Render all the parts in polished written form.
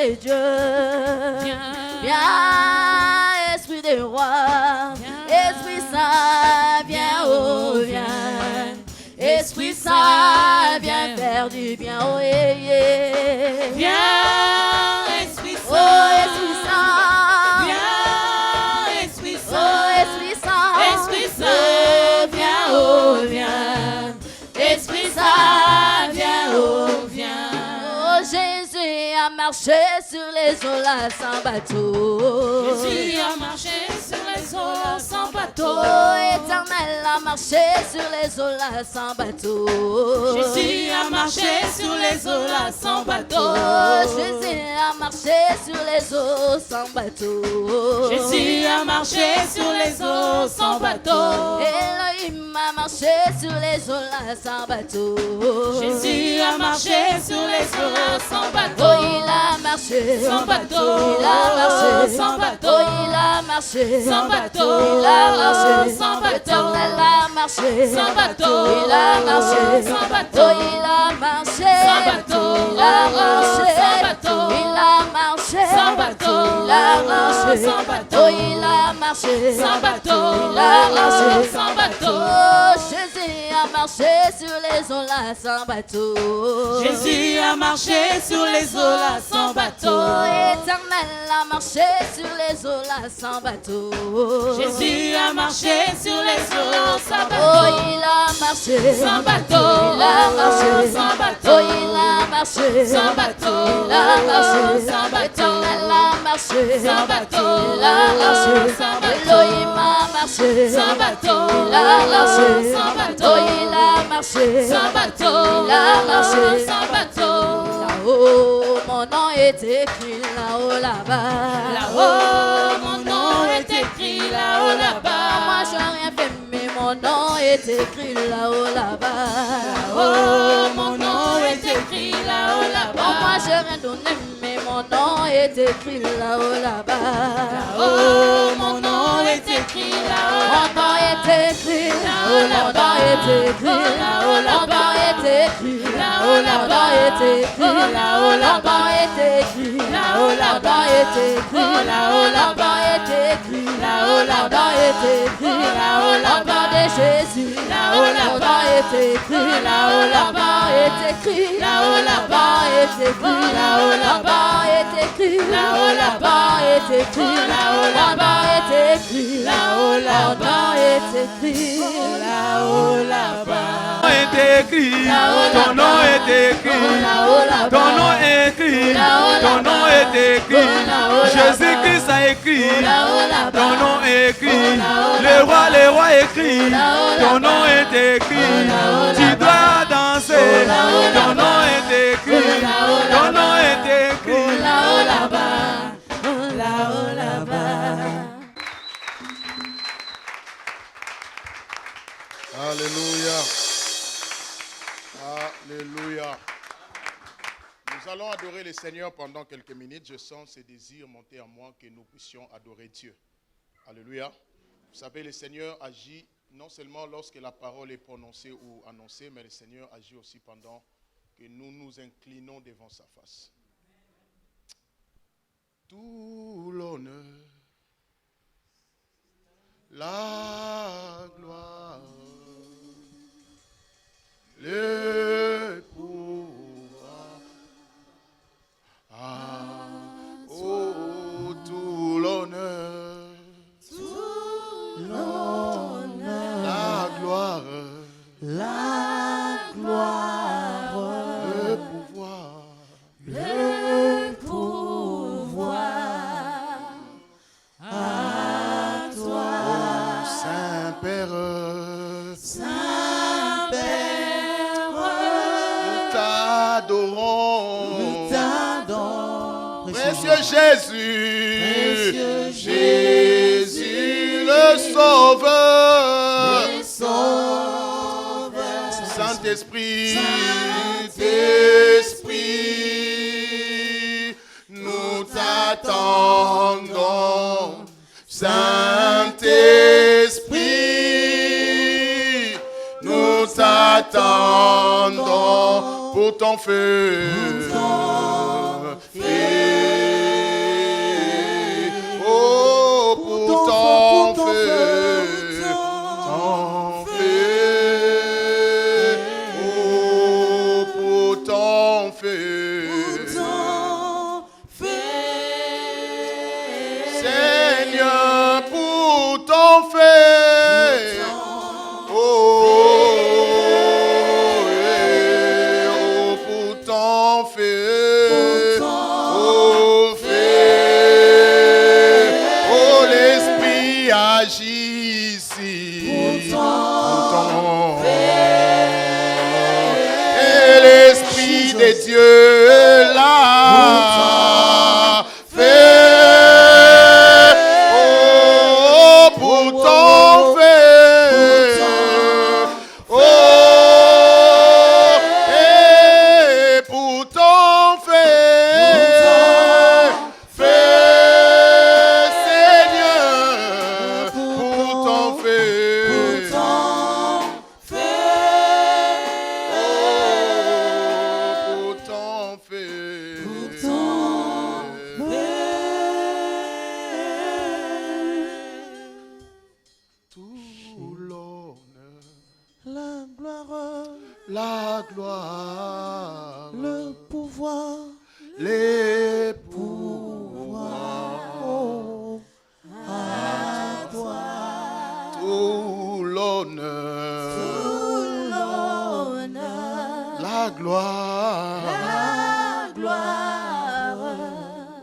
de Dieu. Viens, Esprit de roi. Esprit Saint, viens, oh, viens. Esprit Saint, viens faire du bien, oh, yeah, yeah. Viens, Esprit Saint. Oh, Esprit Saint. Viens, Esprit Saint. Oh, Esprit Saint. Esprit Saint, viens, oh, viens. Esprit Saint, viens, oh, viens. Oh, Jésus a marché sur les eaux là sans bateau. Jésus a marché sur les eaux sans bateau. Oh, Éternel a marché sur les eaux là sans bateau. Jésus a marché sur les eaux là sans bateau. Oh, Jésus a marché sur les eaux sans bateau. Jésus a marché sur les eaux sans bateau. Elohim a marché sur les eaux là sans bateau. Jésus a marché sur les eaux sans bateau. Oh, il a marché sans bateau. Il a marché sans bateau. Oh, il a marché sans bateau. Il a marché sans bateau. Éternel a marché sans bateau. Il a marché sans bateau. Oh, il a marché sans bateau. Il a marché sans bateau. Il a marché sans bateau. Il a marché sans bateau. Oh, il a marché sans bateau. Il a marché sans bateau. Oh, Jésus a marché sur les eaux là sans bateau. Jésus a marché sur les eaux là sans bateau. Oh, Éternel a marché sur les eaux là sans bateau. Jésus a marché sur les eaux sans bateau. Oh, il a marché sans bateau. Il a marché sans bateau. Oh, il a marché sans bateau. Il a marché sans bateau. Éternel a marché sans bateau. Il a marché sans bateau. Elohim a marché sans bateau. Il a marché sans bateau. Oh, il a marché sans bateau. Il a marché sans bateau. Là-haut, mon nom est écrit là-haut là-bas. Là-haut, mon nom est écrit là-haut là-bas. Moi, je n'ai rien fait, mais mon nom est écrit là-haut là-bas. Là-haut, mon nom est écrit là-haut là-bas. Moi, je n'ai rien donné, mais mon nom est écrit là-haut là-bas. Là-haut, mon nom est écrit là-haut là-bas. Mon nom est écrit là-haut là-bas. Mon nom est écrit là-haut là-bas. Mon nom est écrit là-haut là-bas. Mon nom est écrit là-haut là-bas. Mon nom est écrit là-haut là-bas. Mon nom est écrit là-haut là-bas. Mon nom est écrit là-haut là-bas. Mon nom est écrit là-haut là-bas. Mon nom de Jésus là-haut là-bas. Mon nom est écrit là-haut là-bas. Mon nom est écrit là-haut là-bas. Mon nom est écrit là-haut là-bas. Mon nom est écrit là-haut là-bas. Mon nom est écrit là-haut là-bas. Mon nom est écrit là-haut là-bas. Mon nom est écrit là-haut là-bas. Est écrit, ton nom est écrit, ton nom est écrit, ton nom est écrit, Jésus-Christ a écrit, ton nom est écrit, le roi écrit, ton nom est écrit, tu dois danser, ton nom est écrit, ton nom est écrit, là-haut là-bas, là-haut là-bas. Alléluia. Alléluia. Nous allons adorer le Seigneur pendant quelques minutes. Je sens ce désir monter en moi que nous puissions adorer Dieu. Alléluia. Vous savez, le Seigneur agit non seulement lorsque la parole est prononcée ou annoncée, mais le Seigneur agit aussi pendant que nous nous inclinons devant sa face. Tout l'honneur, la gloire, le pouvoir, oh, tout l'honneur, la gloire, le pouvoir, à toi, oh, Saint-Père, nous t'adorons, précieux Jésus, Jésus le Sauveur, Saint-Esprit, nous t'attendons, Saint-Esprit, nous t'attendons pour ton feu, feu. ton feu. Seigneur, pour ton feu. Pour ton feu. Oh, feu. Oh, l'Esprit agit ici. Pour ton feu. Et l'Esprit de Dieu là. La gloire, le pouvoir, les pouvoirs, oh, à toi, tout l'honneur, la gloire,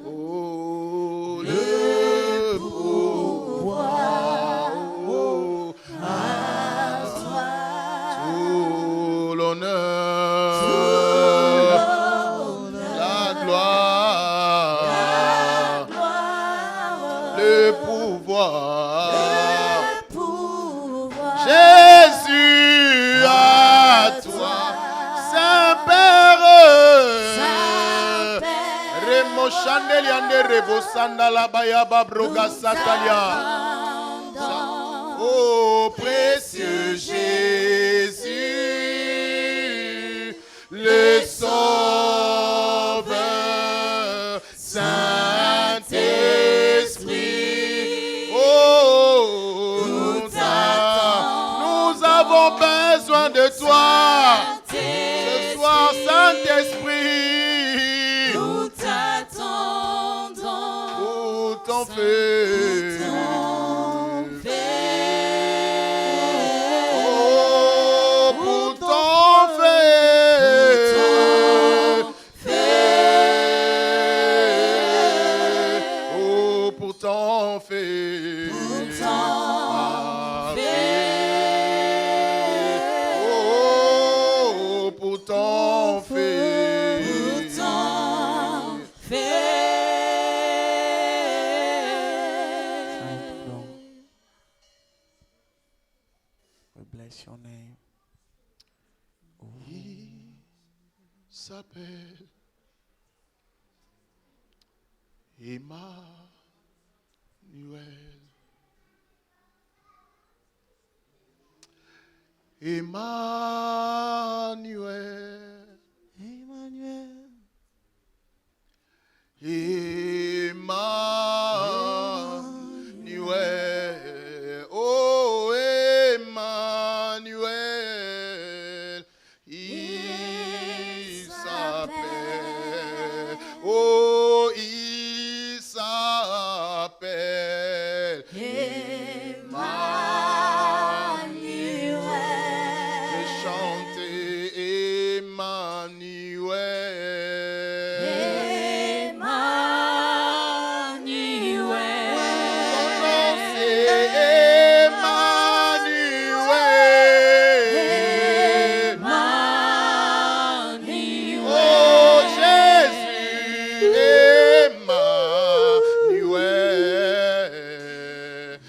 oh, le pouvoir, oh, à toi, tout l'honneur, la gloire, le pouvoir. Jésus, à toi, Saint-Père, Remo Chandeliane, Rebo Sandala Bayaba Broga Satalia. Oh, précieux Jésus, le Sauveur, Saint-Esprit, oh, nous avons besoin de toi. Ce soir, Saint-Esprit, nous t'attendons pour ton feu. Oh, pour ton feu. Oh, pour ton feu. Oh, pour ton feu. We bless your name. Il s'appelle Emmanuel. Emmanuel. Emmanuel. Oh, Emmanuel. Il s'appelle. Oh, il s'appelle Emmanuel. J'ai chanté Emmanuel. Son nom c'est Emmanuel. Oh Jésus, Emmanuel.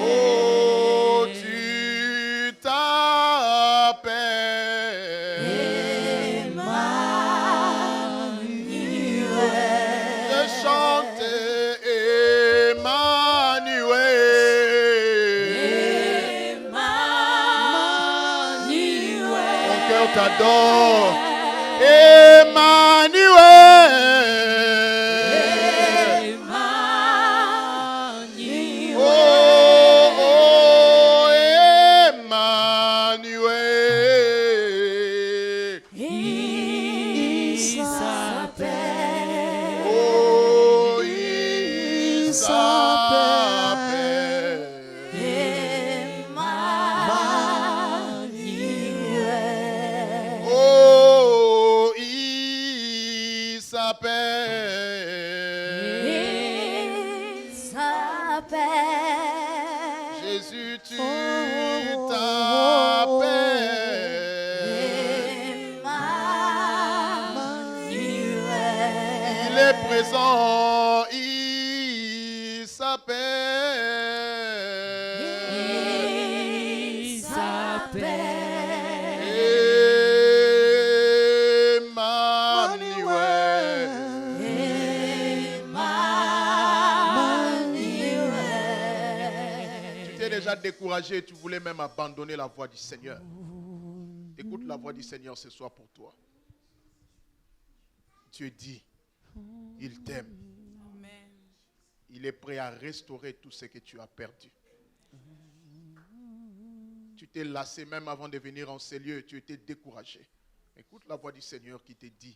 Oh, tu t'appelles. Je chante Emmanuel. Mon cœur t'adore. Emmanuel. Oh, oh, Emmanuel. présent, il s'appelle. Il s'appelle Emmanuel. Emmanuel. Tu t'es déjà découragé, tu voulais même abandonner la voie du Seigneur. Écoute la voix du Seigneur ce soir pour toi. Dieu dit, il t'aime. Il est prêt à restaurer tout ce que tu as perdu. Tu t'es lassé même avant de venir en ces lieux, tu étais découragé. Écoute la voix du Seigneur qui te dit,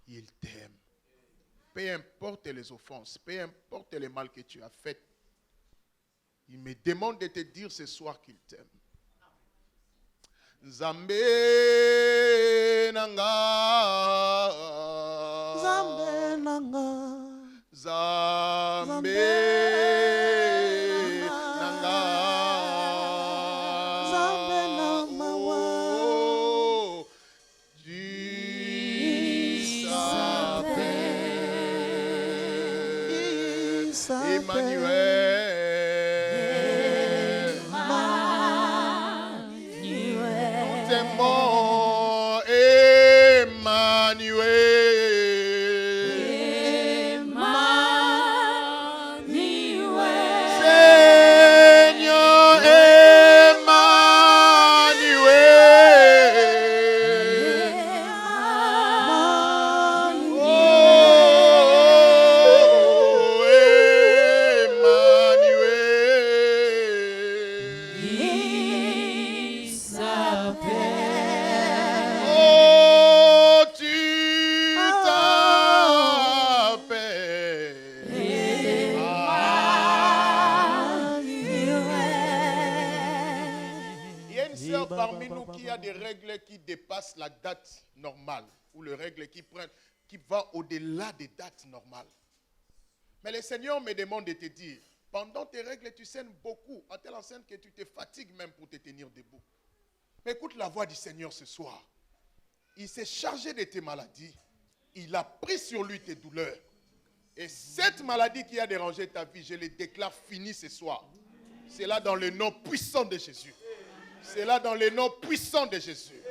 il t'aime. Peu importe les offenses, peu importe les mal que tu as fait, il me demande de te dire ce soir qu'il t'aime. Nzambe nanga, Zambe nanga, Zambe nanga, Zambe nanga wa. Oh, Dieu s'appelle Emmanuel. Mon Emmanuel, Seigneur Emmanuel, oh Emmanuel, oh tu t'appelles Il y a une sœur parmi nous qui a des règles qui dépassent la date normale, ou les règles qui va au-delà des dates normales. Mais le Seigneur me demande de te dire, pendant tes règles, tu saignes beaucoup, à telle enseigne que tu te fatigues même pour te tenir debout. Mais écoute la voix du Seigneur ce soir. Il s'est chargé de tes maladies. Il a pris sur lui tes douleurs. Et cette maladie qui a dérangé ta vie, je le déclare finie ce soir. C'est là dans le nom puissant de Jésus. C'est là dans le nom puissant de Jésus.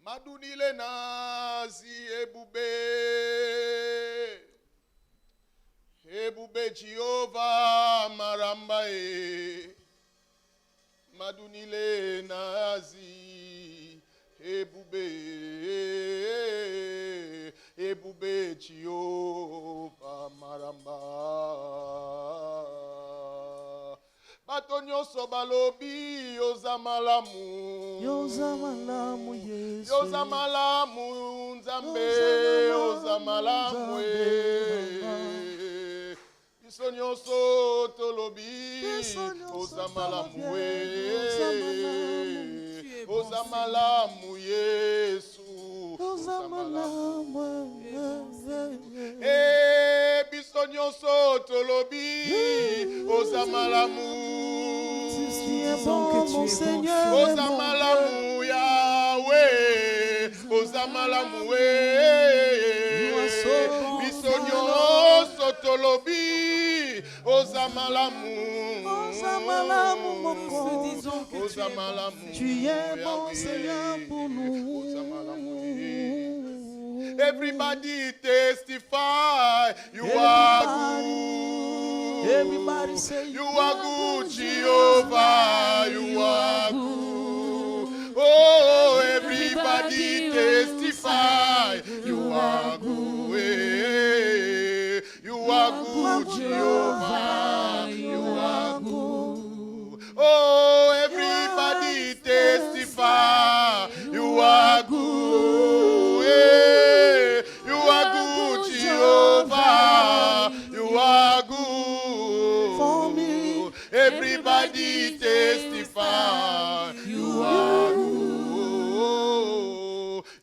Madunile nazi ebube. Ebube Jehovah maramba e. Madunile nazi ebube. Ebube Jehovah maramba. Batonyo sobalobi yozamalamu. Yozamalamu Yesu. Yozamalamu Nzambe. Yozamalamu Bisonyoso tolobi. Yozamalamu Yozamalamu Yesu. Yozamalamu. Bisonyoso tolobi. Yozamalamu. Bon, mon Seigneur, Ozamalamu Yahweh, Ozamalamu Bisonyo Sotolobi, Ozamalamu, Ozamalamu Moko, Ozamalamu, tu es bon Seigneur pour nous. Everybody testify, you are good. Everybody say You are good, Jehovah, you are good. Oh, everybody testify, you are good. You are good, Jehovah, you are good. Oh, everybody testify, you are good. You are good, Jehovah, you are good. Everybody testify, you are good.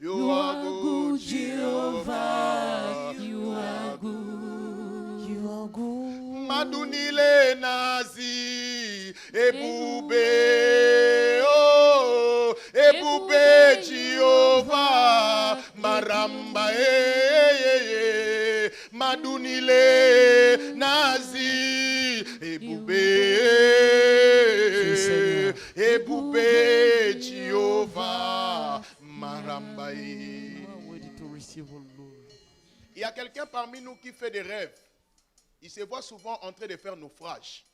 You are good, Jehovah. You are good. you are good. Madunile nazi ebube, oh ebube receive all glory. Il y a quelqu'un parmi nous qui fait des rêves. Il se voit souvent en train de faire naufrage.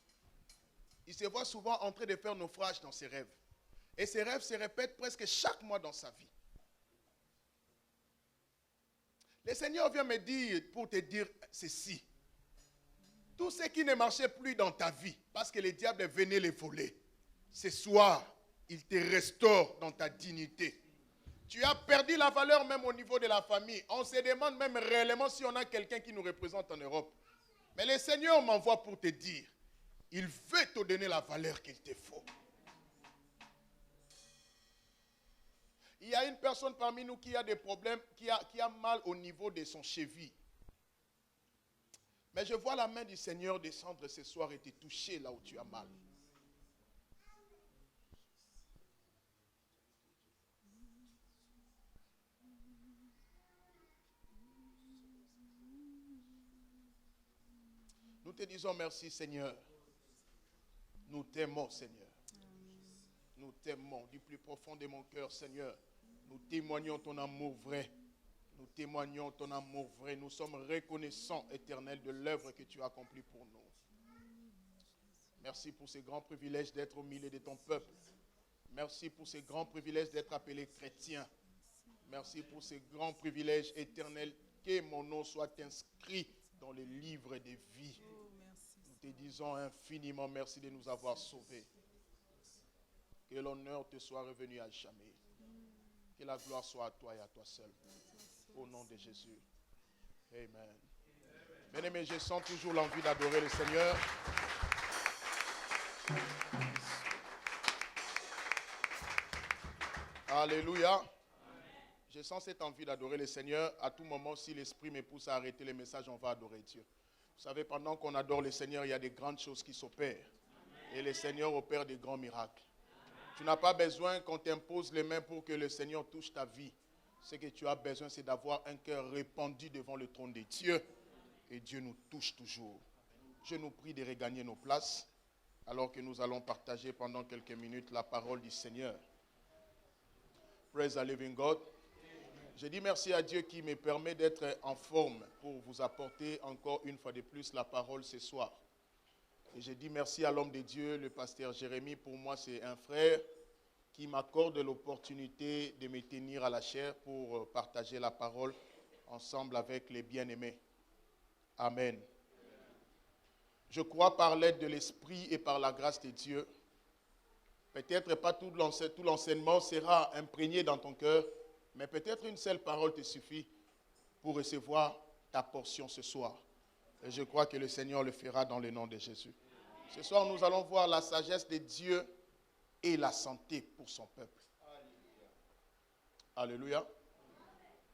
Il se voit souvent en train de faire naufrage dans ses rêves. Et ces rêves se répètent presque chaque mois dans sa vie. Le Seigneur vient me dire, pour te dire ceci. Tout ce qui ne marchait plus dans ta vie, parce que le diable venait les voler, ce soir, il te restaure dans ta dignité. Tu as perdu la valeur même au niveau de la famille. On se demande même réellement si on a quelqu'un qui nous représente en Europe. Mais le Seigneur m'envoie pour te dire, il veut te donner la valeur qu'il te faut. Il y a une personne parmi nous qui a des problèmes, qui a mal au niveau de son cheville. Mais je vois la main du Seigneur descendre ce soir et te toucher là où tu as mal. Nous te disons merci, Seigneur. Nous t'aimons, Seigneur. Nous t'aimons du plus profond de mon cœur, Seigneur. Nous témoignons ton amour vrai. Nous témoignons ton amour vrai. Nous sommes reconnaissants, Éternel, de l'œuvre que tu as accomplie pour nous. Merci pour ce grand privilège d'être au milieu de ton peuple. Merci pour ce grand privilège d'être appelé chrétien. Merci pour ce grand privilège éternel que mon nom soit inscrit dans les livres des vies. Nous te disons infiniment merci de nous avoir sauvés. Que l'honneur te soit revenu à jamais. Que la gloire soit à toi et à toi seul. Au nom de Jésus. Amen. Bien-aimés, je sens toujours l'envie d'adorer le Seigneur. Alléluia. Je sens cette envie d'adorer le Seigneur. À tout moment, si l'Esprit me pousse à arrêter les messages, on va adorer Dieu. Vous savez, pendant qu'on adore le Seigneur, il y a des grandes choses qui s'opèrent. Et le Seigneur opère des grands miracles. Tu n'as pas besoin qu'on t'impose les mains pour que le Seigneur touche ta vie. Ce que tu as besoin, c'est d'avoir un cœur répandu devant le trône de Dieu. Et Dieu nous touche toujours. Je nous prie de regagner nos places alors que nous allons partager pendant quelques minutes la parole du Seigneur. Praise the living God. Je dis merci à Dieu qui me permet d'être en forme pour vous apporter encore une fois de plus la parole ce soir. Et je dis merci à l'homme de Dieu, le pasteur Jérémie. Pour moi, c'est un frère qui m'accorde l'opportunité de me tenir à la chair pour partager la parole ensemble avec les bien-aimés. Amen. Je crois par l'aide de l'Esprit et par la grâce de Dieu, peut-être pas tout l'enseignement sera imprégné dans ton cœur, mais peut-être une seule parole te suffit pour recevoir ta portion ce soir. Et je crois que le Seigneur le fera dans le nom de Jésus. Ce soir, nous allons voir la sagesse de Dieu et la santé pour son peuple. Alléluia.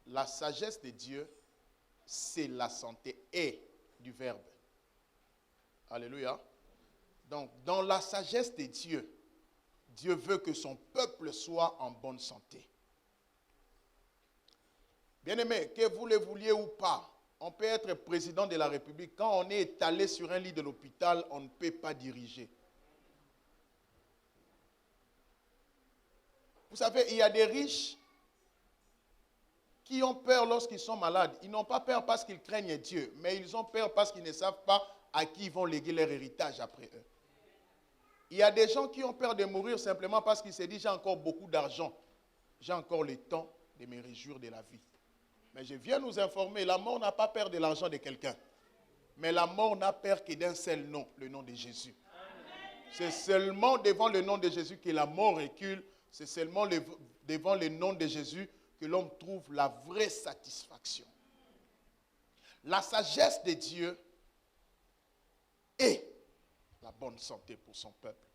La sagesse de Dieu, c'est la santé et du verbe. Alléluia. Donc, dans la sagesse de Dieu, Dieu veut que son peuple soit en bonne santé. Bien-aimés, que vous le vouliez ou pas, on peut être président de la République. Quand on est étalé sur un lit de l'hôpital, on ne peut pas diriger. Vous savez, il y a des riches qui ont peur lorsqu'ils sont malades. Ils n'ont pas peur parce qu'ils craignent Dieu, mais ils ont peur parce qu'ils ne savent pas à qui ils vont léguer leur héritage après eux. Il y a des gens qui ont peur de mourir simplement parce qu'ils se disent « j'ai encore beaucoup d'argent, j'ai encore le temps de me réjouir de la vie ». Mais je viens nous informer, la mort n'a pas peur de l'argent de quelqu'un. Mais la mort n'a peur que d'un seul nom, le nom de Jésus. C'est seulement devant le nom de Jésus que la mort recule. C'est seulement devant le nom de Jésus que l'homme trouve la vraie satisfaction. La sagesse de Dieu est la bonne santé pour son peuple.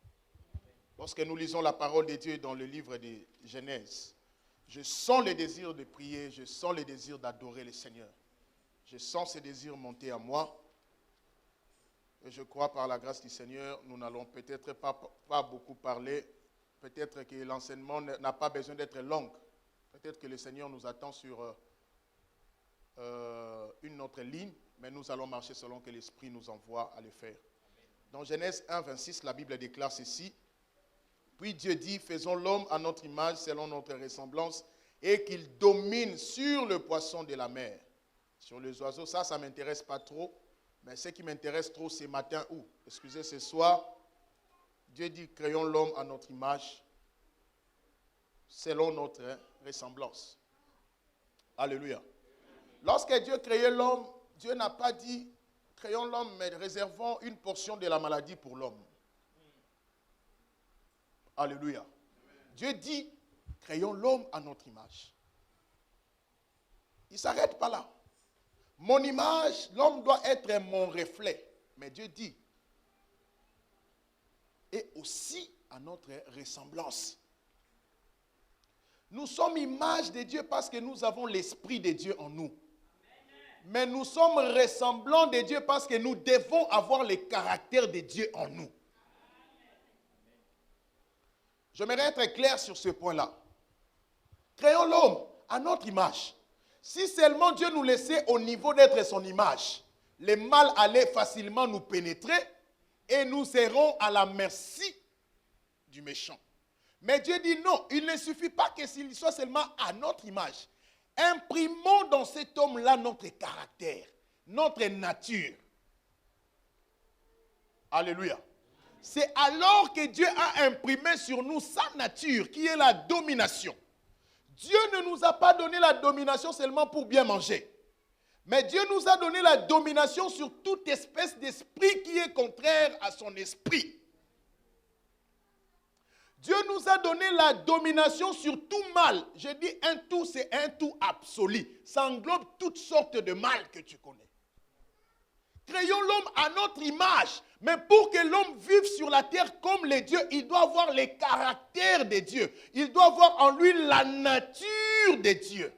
Lorsque nous lisons la parole de Dieu dans le livre de Genèse, je sens le désir de prier, je sens le désir d'adorer le Seigneur. Je sens ce désir monter à moi. Et je crois par la grâce du Seigneur, nous n'allons peut-être pas beaucoup parler. Peut-être que l'enseignement n'a pas besoin d'être long. Peut-être que le Seigneur nous attend sur une autre ligne, mais nous allons marcher selon que l'Esprit nous envoie à le faire. Dans Genèse 1, 26, la Bible déclare ceci. Puis Dieu dit, faisons l'homme à notre image, selon notre ressemblance, et qu'il domine sur le poisson de la mer, sur les oiseaux. Ça ne m'intéresse pas trop. Mais ce qui m'intéresse trop ce matin, excusez, ce soir, Dieu dit, créons l'homme à notre image, selon notre ressemblance. Alléluia. Lorsque Dieu créait l'homme, Dieu n'a pas dit, créons l'homme, mais réservons une portion de la maladie pour l'homme. Alléluia. Dieu dit, créons l'homme à notre image. Il ne s'arrête pas là. Mon image, l'homme doit être mon reflet. Mais Dieu dit, et aussi à notre ressemblance. Nous sommes image de Dieu parce que nous avons l'Esprit de Dieu en nous. Mais nous sommes ressemblants de Dieu parce que nous devons avoir le caractère de Dieu en nous. J'aimerais être clair sur ce point-là. Créons l'homme à notre image. Si seulement Dieu nous laissait au niveau d'être son image, le mal allait facilement nous pénétrer et nous serons à la merci du méchant. Mais Dieu dit non, il ne suffit pas que s'il soit seulement à notre image. Imprimons dans cet homme-là notre caractère, notre nature. Alléluia. C'est alors que Dieu a imprimé sur nous sa nature, qui est la domination. Dieu ne nous a pas donné la domination seulement pour bien manger. Mais Dieu nous a donné la domination sur toute espèce d'esprit qui est contraire à son esprit. Dieu nous a donné la domination sur tout mal. Je dis un tout, c'est un tout absolu. Ça englobe toutes sortes de mal que tu connais. Créons l'homme à notre image. Mais pour que l'homme vive sur la terre comme les dieux, il doit avoir les caractères des dieux. Il doit avoir en lui la nature des dieux.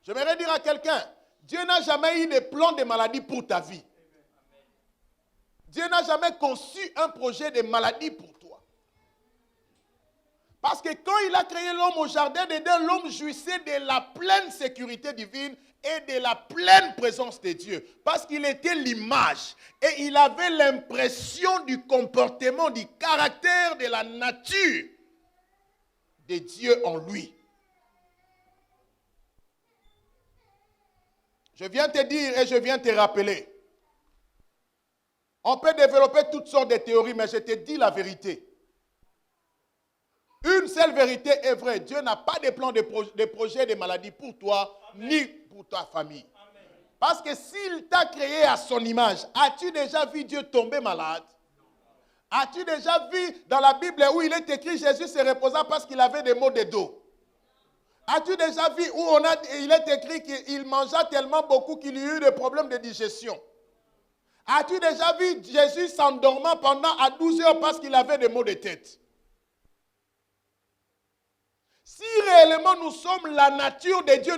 J'aimerais dire à quelqu'un, Dieu n'a jamais eu de plan de maladie pour ta vie. Dieu n'a jamais conçu un projet de maladie pour toi. Parce que quand il a créé l'homme au jardin d'Éden, l'homme jouissait de la pleine sécurité divine et de la pleine présence de Dieu. Parce qu'il était l'image et il avait l'impression du comportement, du caractère, de la nature de Dieu en lui. Je viens te dire et je viens te rappeler. On peut développer toutes sortes de théories, mais je te dis la vérité. Une seule vérité est vraie. Dieu n'a pas de plan de projet de maladie pour toi, ni pour ta famille. Parce que s'il t'a créé à son image, as-tu déjà vu Dieu tomber malade? As-tu déjà vu dans la Bible où il est écrit Jésus se reposa parce qu'il avait des maux de dos? As-tu déjà vu où il est écrit qu'il mangea tellement beaucoup qu'il eut des problèmes de digestion? As-tu déjà vu Jésus s'endormant pendant à 12 heures parce qu'il avait des maux de tête? Si réellement nous sommes la nature de Dieu,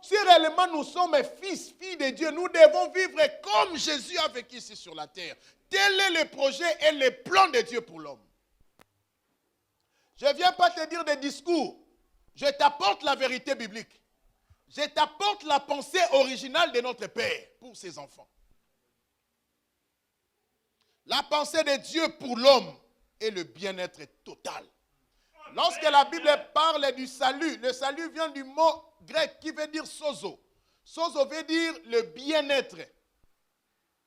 si réellement nous sommes fils, filles de Dieu, nous devons vivre comme Jésus a vécu ici sur la terre. Tel est le projet et le plan de Dieu pour l'homme. Je ne viens pas te dire des discours. Je t'apporte la vérité biblique. Je t'apporte la pensée originale de notre Père pour ses enfants. La pensée de Dieu pour l'homme est le bien-être total. Lorsque la Bible parle du salut, le salut vient du mot grec qui veut dire sozo. Sozo veut dire le bien-être.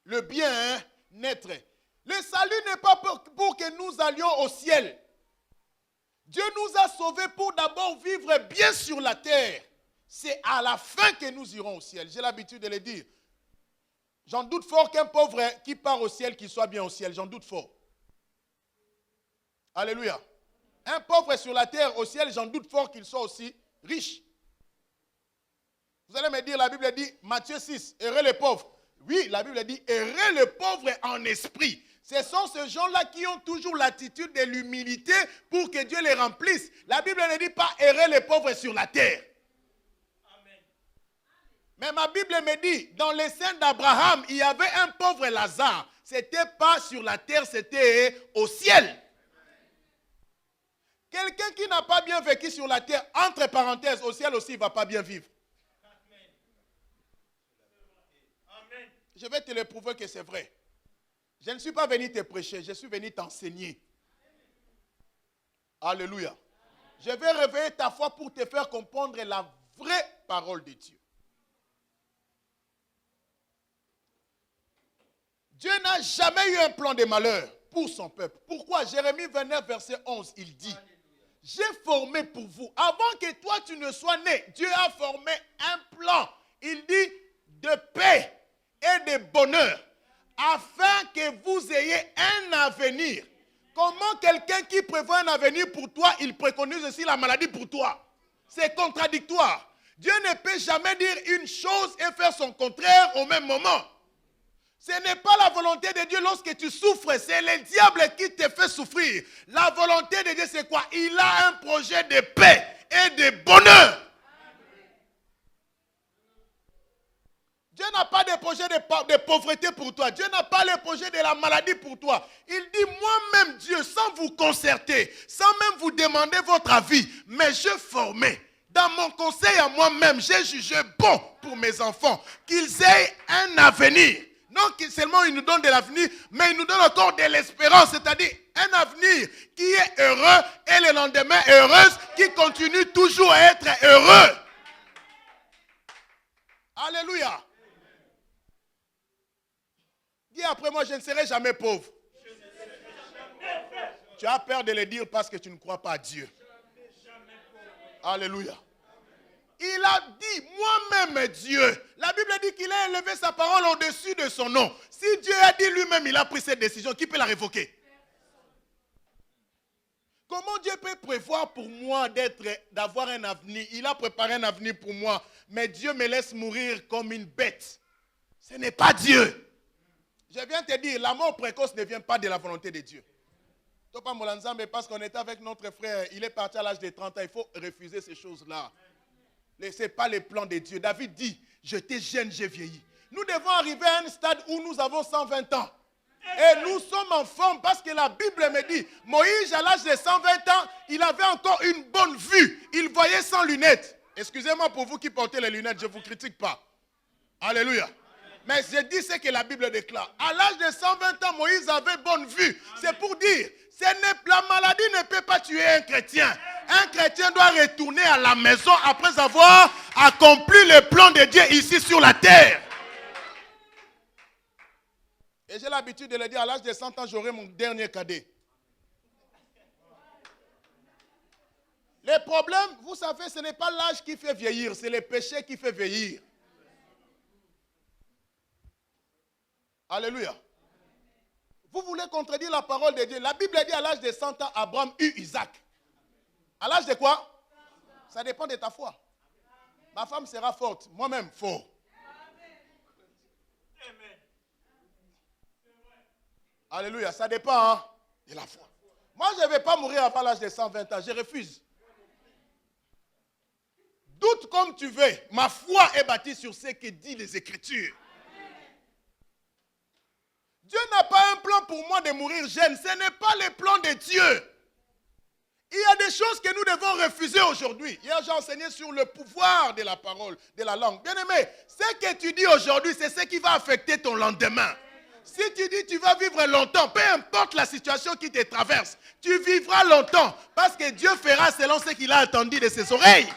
Le bien-être. Le salut n'est pas pour que nous allions au ciel. Dieu nous a sauvés pour d'abord vivre bien sur la terre. C'est à la fin que nous irons au ciel. J'ai l'habitude de le dire. J'en doute fort qu'un pauvre qui part au ciel, qu'il soit bien au ciel. J'en doute fort. Alléluia. Un pauvre sur la terre au ciel, j'en doute fort qu'il soit aussi riche. Vous allez me dire, la Bible dit, Matthieu 6, heureux les pauvres. Oui, la Bible dit, heureux les pauvres en esprit. Ce sont ces gens-là qui ont toujours l'attitude de l'humilité pour que Dieu les remplisse. La Bible ne dit pas heureux les pauvres sur la terre. Amen. Mais ma Bible me dit, dans les seins d'Abraham, il y avait un pauvre Lazare. Ce n'était pas sur la terre, c'était au ciel. Quelqu'un qui n'a pas bien vécu sur la terre, entre parenthèses, au ciel aussi, il ne va pas bien vivre. Amen. Je vais te le prouver que c'est vrai. Je ne suis pas venu te prêcher, je suis venu t'enseigner. Alléluia. Je vais réveiller ta foi pour te faire comprendre la vraie parole de Dieu. Dieu n'a jamais eu un plan de malheur pour son peuple. Pourquoi? Jérémie 29, verset 11, il dit, j'ai formé pour vous, avant que toi tu ne sois né, Dieu a formé un plan. Il dit de paix et de bonheur, afin que vous ayez un avenir. Comment quelqu'un qui prévoit un avenir pour toi, il préconise aussi la maladie pour toi? C'est contradictoire. Dieu ne peut jamais dire une chose et faire son contraire au même moment. Ce n'est pas la volonté de Dieu lorsque tu souffres, c'est le diable qui te fait souffrir. La volonté de Dieu, c'est quoi? Il a un projet de paix et de bonheur. Dieu n'a pas de projet de pauvreté pour toi. Dieu n'a pas le projet de la maladie pour toi. Il dit, moi-même Dieu, sans vous concerter, sans même vous demander votre avis, mais je formais. Dans mon conseil à moi-même, j'ai jugé bon pour mes enfants qu'ils aient un avenir. Non seulement il nous donne de l'avenir, mais il nous donne encore de l'espérance, c'est-à-dire un avenir qui est heureux et le lendemain heureuse, qui continue toujours à être heureux. Alléluia. Dis après moi, je ne serai jamais pauvre. Tu as peur de le dire parce que tu ne crois pas à Dieu. Alléluia. Il a dit, moi-même Dieu. La Bible dit qu'il a élevé sa parole au-dessus de son nom. Si Dieu a dit lui-même, il a pris cette décision, qui peut la révoquer? Comment Dieu peut prévoir pour moi d'avoir un avenir? Il a préparé un avenir pour moi, mais Dieu me laisse mourir comme une bête. Ce n'est pas Dieu. Je viens te dire, la mort précoce ne vient pas de la volonté de Dieu. Topa Molanzambe, parce qu'on était avec notre frère, il est parti à l'âge de 30 ans, il faut refuser ces choses-là. Ce n'est pas le plan de Dieu. David dit, j'étais jeune, j'ai vieilli. Nous devons arriver à un stade où nous avons 120 ans. Et nous sommes en forme parce que la Bible me dit, Moïse à l'âge de 120 ans, il avait encore une bonne vue. Il voyait sans lunettes. Excusez-moi pour vous qui portez les lunettes, je ne vous critique pas. Alléluia. Mais je dis ce que la Bible déclare. À l'âge de 120 ans, Moïse avait bonne vue. C'est pour dire, la maladie ne peut pas tuer un chrétien. Un chrétien doit retourner à la maison après avoir accompli le plan de Dieu ici sur la terre. Et j'ai l'habitude de le dire, à l'âge de 100 ans, j'aurai mon dernier cadet. Le problème, vous savez, ce n'est pas l'âge qui fait vieillir, c'est le péché qui fait vieillir. Alléluia. Vous voulez contredire la parole de Dieu. La Bible dit à l'âge de 100 ans, Abraham eut Isaac. À l'âge de quoi? Ça dépend de ta foi. Ma femme sera forte, moi-même fort. Alléluia, ça dépend de la foi. Moi, je ne vais pas mourir avant l'âge de 120 ans, je refuse. Doute comme tu veux, ma foi est bâtie sur ce que disent les Écritures. Dieu n'a pas un plan pour moi de mourir jeune. Ce n'est pas le plan de Dieu. Il y a des choses que nous devons refuser aujourd'hui. Hier, j'ai enseigné sur le pouvoir de la parole, de la langue. Bien aimé, ce que tu dis aujourd'hui, c'est ce qui va affecter ton lendemain. Si tu dis tu vas vivre longtemps, peu importe la situation qui te traverse, tu vivras longtemps parce que Dieu fera selon ce qu'il a entendu de ses oreilles.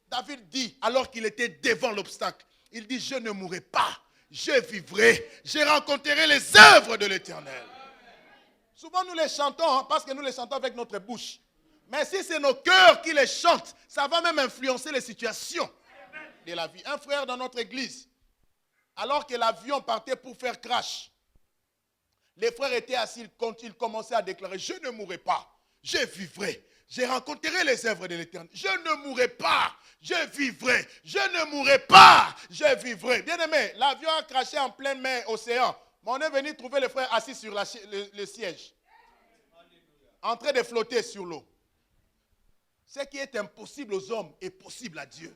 David dit, alors qu'il était devant l'obstacle, il dit, je ne mourrai pas, je vivrai, je rencontrerai les œuvres de l'Éternel. Souvent nous les chantons parce que nous les chantons avec notre bouche. Mais si c'est nos cœurs qui les chantent, ça va même influencer les situations de la vie. Un frère dans notre église, alors que l'avion partait pour faire crash, les frères étaient assis quand ils commençaient à déclarer, je ne mourrai pas, je vivrai. Je rencontrerai les œuvres de l'Éternel. Je ne mourrai pas, je vivrai. Je ne mourrai pas, je vivrai. Bien aimé, l'avion a craché en pleine mer, océan. Mais on est venu trouver les frères assis sur le siège. En train de flotter sur l'eau. Ce qui est impossible aux hommes est possible à Dieu.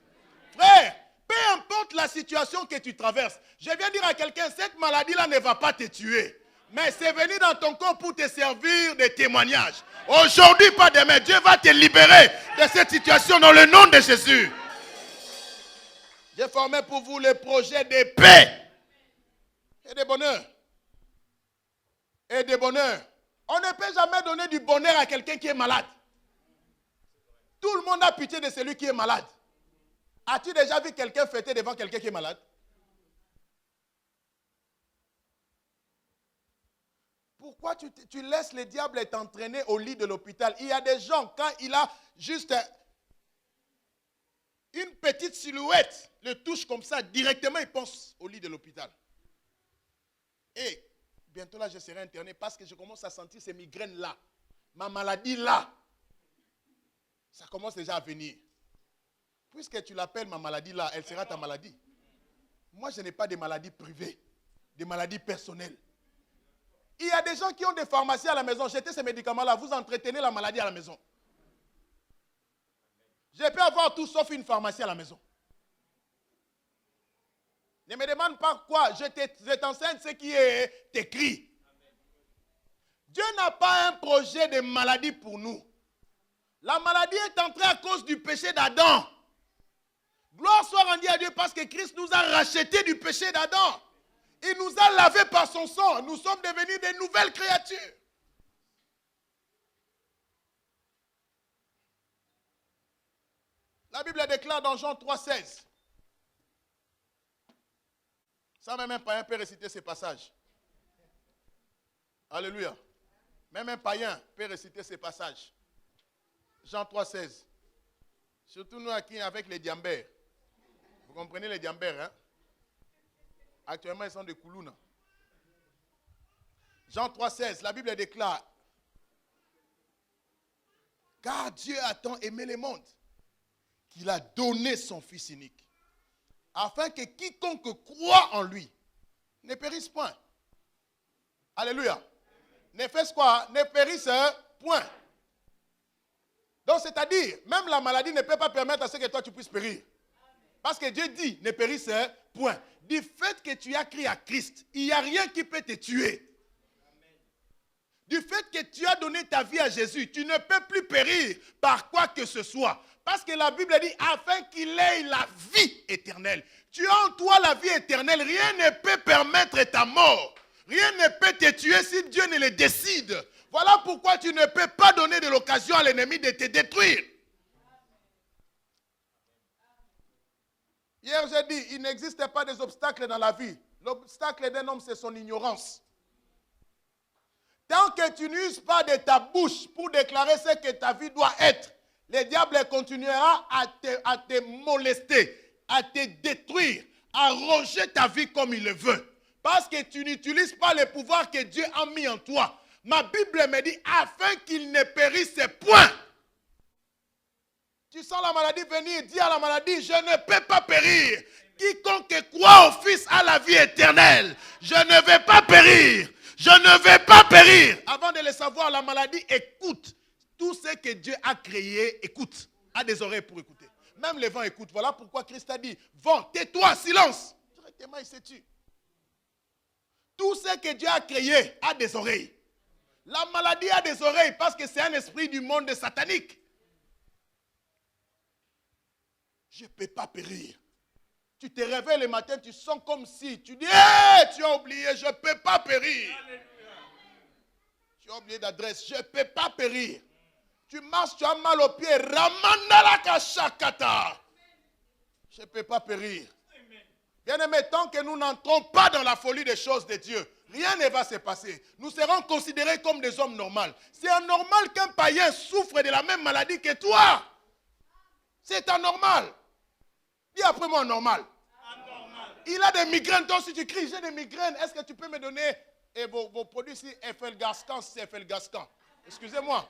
Frère, peu importe la situation que tu traverses, je viens dire à quelqu'un, cette maladie-là ne va pas te tuer. Mais c'est venu dans ton corps pour te servir de témoignage. Aujourd'hui, pas demain, Dieu va te libérer de cette situation dans le nom de Jésus. J'ai formé pour vous le projet de paix et de bonheur. Et de bonheur. On ne peut jamais donner du bonheur à quelqu'un qui est malade. Tout le monde a pitié de celui qui est malade. As-tu déjà vu quelqu'un fêter devant quelqu'un qui est malade? Pourquoi tu laisses le diable t'entraîner au lit de l'hôpital? Il y a des gens, quand il a juste une petite silhouette, le touche comme ça, directement il pense au lit de l'hôpital. Et bientôt là, je serai interné parce que je commence à sentir ces migraines-là. Ma maladie là. Ça commence déjà à venir. Puisque tu l'appelles ma maladie là, elle sera ta maladie. Moi, je n'ai pas de maladies privées, des maladies personnelles. Il y a des gens qui ont des pharmacies à la maison. Jetez ces médicaments-là, vous entretenez la maladie à la maison. Je peux avoir tout sauf une pharmacie à la maison. Ne me demande pas quoi, je t'enseigne ce qui est écrit. Dieu n'a pas un projet de maladie pour nous. La maladie est entrée à cause du péché d'Adam. Gloire soit rendue à Dieu parce que Christ nous a rachetés du péché d'Adam. Il nous a lavés par son sang. Nous sommes devenus des nouvelles créatures. La Bible déclare dans Jean 3,16. Ça, même un païen peut réciter ces passages. Alléluia. Même un païen peut réciter ces passages. Jean 3,16. Surtout nous qui avec les diambères. Vous comprenez les diambères, hein? Actuellement, ils sont des Koulouna. Jean 3,16, la Bible déclare: car Dieu a tant aimé le monde qu'il a donné son Fils unique, afin que quiconque croit en lui ne périsse point. Alléluia. Ne fasse quoi? Ne périsse point. Donc, c'est-à-dire, même la maladie ne peut pas permettre à ce que toi tu puisses périr. Parce que Dieu dit, ne périsse point. Du fait que tu as crié à Christ, il n'y a rien qui peut te tuer. Du fait que tu as donné ta vie à Jésus, tu ne peux plus périr par quoi que ce soit. Parce que la Bible dit, afin qu'il ait la vie éternelle. Tu as en toi la vie éternelle, rien ne peut permettre ta mort. Rien ne peut te tuer si Dieu ne le décide. Voilà pourquoi tu ne peux pas donner de l'occasion à l'ennemi de te détruire. Hier, j'ai dit, il n'existe pas des obstacles dans la vie. L'obstacle d'un homme, c'est son ignorance. Tant que tu n'uses pas de ta bouche pour déclarer ce que ta vie doit être, le diable continuera à te molester, à te détruire, à ronger ta vie comme il le veut. Parce que tu n'utilises pas le pouvoir que Dieu a mis en toi. Ma Bible me dit, afin qu'il ne périsse point. Tu sens la maladie venir, dis à la maladie, je ne peux pas périr. Quiconque croit au Fils a la vie éternelle. Je ne vais pas périr. Je ne vais pas périr. Avant de le savoir, la maladie écoute. Tout ce que Dieu a créé, écoute. A des oreilles pour écouter. Même les vents écoutent. Voilà pourquoi Christ a dit, vent, tais-toi, silence. Directement, il se tue. Tout ce que Dieu a créé a des oreilles. La maladie a des oreilles parce que c'est un esprit du monde satanique. Je ne peux pas périr. Tu te réveilles le matin, tu sens comme si, tu dis, hey, tu as oublié, je ne peux pas périr. Alléluia. Tu as oublié d'adresse, je ne peux pas périr. Tu marches, tu as mal aux pieds, ramandala kashakata. Je ne peux pas périr. Bien-aimé, tant que nous n'entrons pas dans la folie des choses de Dieu, rien ne va se passer. Nous serons considérés comme des hommes normaux. C'est anormal qu'un païen souffre de la même maladie que toi. C'est anormal. Dis après moi normal. Anormal. Il a des migraines. Donc si tu cries, j'ai des migraines, est-ce que tu peux me donner vos produits ici, Effelgascan, c'est Effelgascan. Excusez-moi.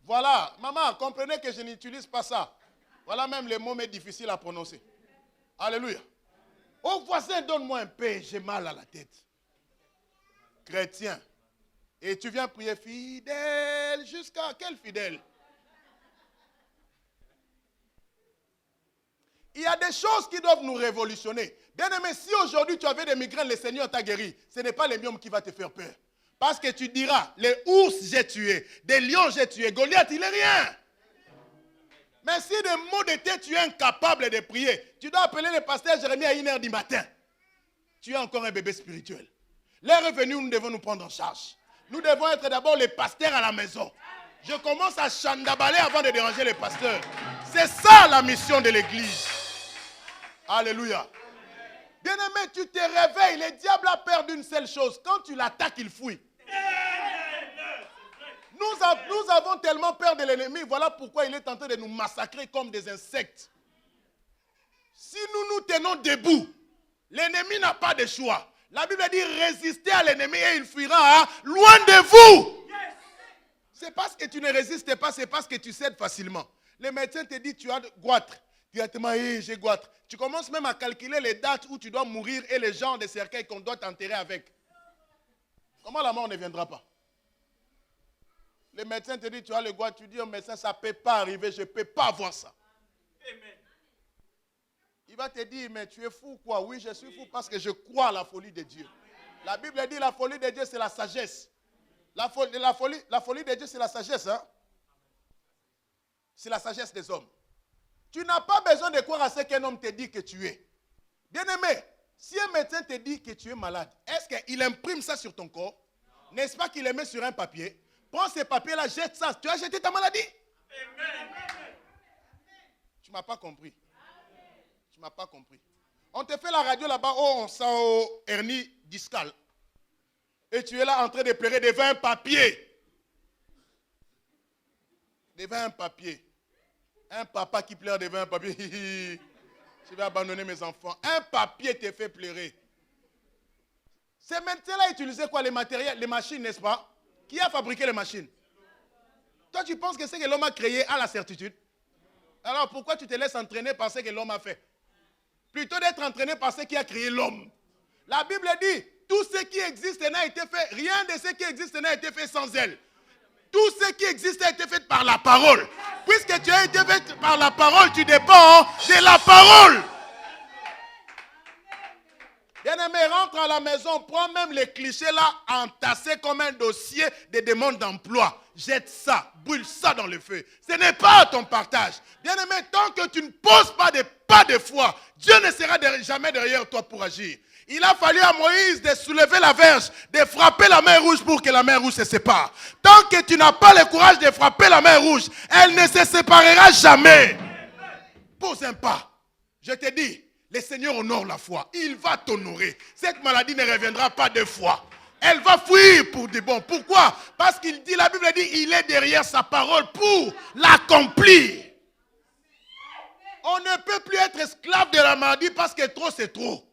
Voilà. Maman, comprenez que je n'utilise pas ça. Voilà même le mot mais difficile à prononcer. Alléluia. Au voisin, donne-moi un peu, j'ai mal à la tête. Chrétien. Et tu viens prier fidèle jusqu'à quel fidèle? Il y a des choses qui doivent nous révolutionner. Bien aimé, si aujourd'hui tu avais des migraines, le Seigneur t'a guéri, ce n'est pas le myome qui va te faire peur. Parce que tu diras, les ours j'ai tué, des lions j'ai tué, Goliath il n'est rien. Mais si des mots de tête tu es incapable de prier, tu dois appeler le pasteur Jérémie à 1h du matin. Tu es encore un bébé spirituel. L'heure est venue où nous devons nous prendre en charge. Nous devons être d'abord les pasteurs à la maison. Je commence à chandabaler avant de déranger les pasteurs. C'est ça la mission de l'église. Alléluia. Bien-aimé, tu te réveilles. Le diable a peur d'une seule chose. Quand tu l'attaques, il fuit. Nous avons tellement peur de l'ennemi. Voilà pourquoi il est en train de nous massacrer comme des insectes. Si nous nous tenons debout, l'ennemi n'a pas de choix. La Bible dit résistez à l'ennemi et il fuira loin de vous. C'est parce que tu ne résistes pas, c'est parce que tu cèdes facilement. Le médecin te dit tu as goitre. Directement, j'ai goitre. Tu commences même à calculer les dates où tu dois mourir et les genres de cercueils qu'on doit t'enterrer avec. Comment la mort ne viendra pas? Le médecin te dit tu as le goitre, tu dis au médecin ça ne peut pas arriver, je ne peux pas avoir ça. Amen. Il va te dire, mais tu es fou quoi? Oui, je suis fou parce que je crois à la folie de Dieu. La Bible dit la folie de Dieu, c'est la sagesse. La folie de Dieu, c'est la sagesse. Hein? C'est la sagesse des hommes. Tu n'as pas besoin de croire à ce qu'un homme te dit que tu es. Bien-aimé, si un médecin te dit que tu es malade, est-ce qu'il imprime ça sur ton corps? N'est-ce pas qu'il le met sur un papier? Prends ces papiers-là, jette ça. Tu as jeté ta maladie? Amen. Tu ne m'as pas compris. Tu ne m'as pas compris. On te fait la radio là-bas, on sent hernie discale. Et tu es là en train de pleurer devant un papier. Devant un papier. Un papa qui pleure devant un papier. Je vais abandonner mes enfants. Un papier te fait pleurer. Ces médecins-là utilisaient quoi? Les matériels, les machines, n'est-ce pas? Qui a fabriqué les machines? Toi, tu penses que ce que l'homme a créé a la certitude? Alors pourquoi tu te laisses entraîner par ce que l'homme a fait? Plutôt d'être entraîné par ce qui a créé l'homme. La Bible dit, tout ce qui existe n'a été fait, rien de ce qui existe n'a été fait sans elle. Tout ce qui existe a été fait par la parole. Puisque tu as été fait par la parole, tu dépends de la parole. Bien-aimé, rentre à la maison, prends même les clichés là, entassés comme un dossier de demande d'emploi. Jette ça, brûle ça dans le feu. Ce n'est pas ton partage. Bien-aimé, tant que tu ne poses pas de pas de foi, Dieu ne sera jamais derrière toi pour agir. Il a fallu à Moïse de soulever la verge, de frapper la mer rouge pour que la mer rouge se sépare. Tant que tu n'as pas le courage de frapper la mer rouge, elle ne se séparera jamais. Pose un pas. Je te dis, le Seigneur honore la foi. Il va t'honorer. Cette maladie ne reviendra pas deux fois. Elle va fuir pour de bon. Pourquoi? Parce qu'il dit, la Bible dit, il est derrière sa parole pour l'accomplir. On ne peut plus être esclave de la maladie parce que trop c'est trop.